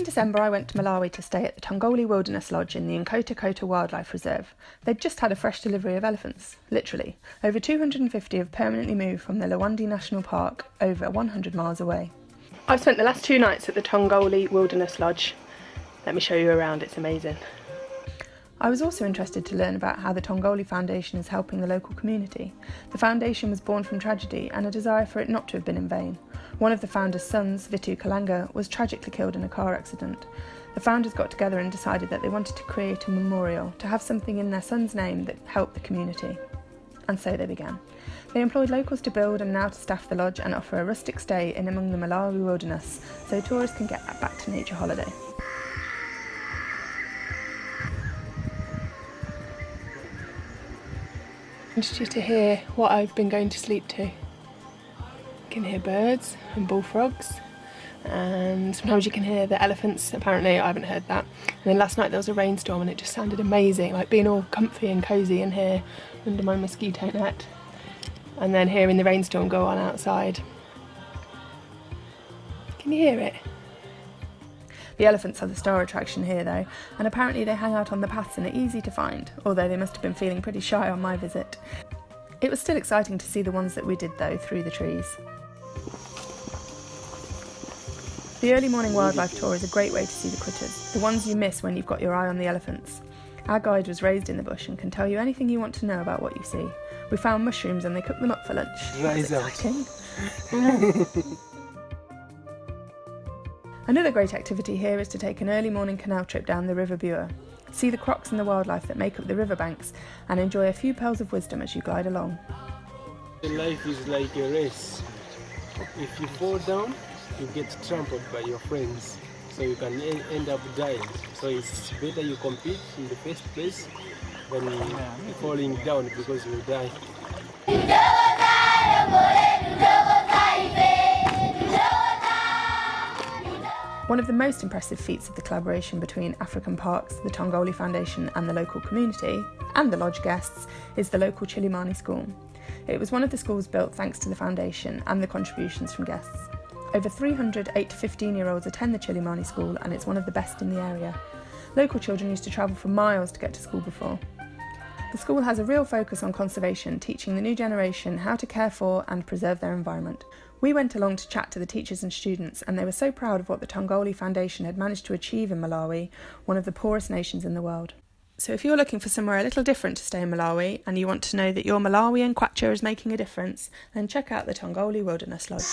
In December, I went to Malawi to stay at the Tongole Wilderness Lodge in the Untitled Wildlife Reserve. They'd just had a fresh delivery of elephants, literally. Over 250 have permanently moved from the Malawi National Park, over 100 miles away. I've spent the last 2 nights at the Tongole Wilderness Lodge. Let me show you around, it's amazing. I was also interested to learn about how the Tongole Foundation is helping the local community. The foundation was born from tragedy and a desire for it not to have been in vain. One of the founder's sons, Vitu Kalanga, was tragically killed in a car accident. The founders got together and decided that they wanted to create a memorial, to have something in their son's name that helped the community. And so they began. They employed locals to build and now to staff the lodge and offer a rustic stay in among the Malawi wilderness, so tourists can get that back to nature holiday. I want you to hear what I've been going to sleep to. You can hear birds and bullfrogs, and sometimes you can hear the elephants. Apparently I haven't heard that. And then last night there was a rainstorm and it just sounded amazing, like being all comfy and cosy in here under my mosquito net, and then hearing the rainstorm go on outside. Can you hear it? The elephants are the star attraction here though, and apparently they hang out on the paths and are easy to find, although they must have been feeling pretty shy on my visit. It was still exciting to see the ones that we did though, through the trees. The early morning wildlife tour is a great way to see the critters, the ones you miss when you've got your eye on the elephants. Our guide was raised in the bush and can tell you anything you want to know about what you see. We found mushrooms and they cooked them up for lunch. That's exciting. Another great activity here is to take an early morning canal trip down the River Bure, see the crocs and the wildlife that make up the riverbanks, and enjoy a few pearls of wisdom as you glide along. Life is like a race. If you fall down, you get trampled by your friends, so you can end up dying. So it's better you compete in the first place than falling down because you will die. One of the most impressive feats of the collaboration between African Parks, the Tongole Foundation and the local community, and the lodge guests, is the local Chilimani school. It was one of the schools built thanks to the foundation and the contributions from guests. Over 300 8 to 15-year-olds attend the Chilimani school and it's one of the best in the area. Local children used to travel for miles to get to school before. The school has a real focus on conservation, teaching the new generation how to care for and preserve their environment. We went along to chat to the teachers and students and they were so proud of what the Tongole Foundation had managed to achieve in Malawi, one of the poorest nations in the world. So if you're looking for somewhere a little different to stay in Malawi and you want to know that your Malawian kwacha is making a difference, then check out the Tongole Wilderness Lodge.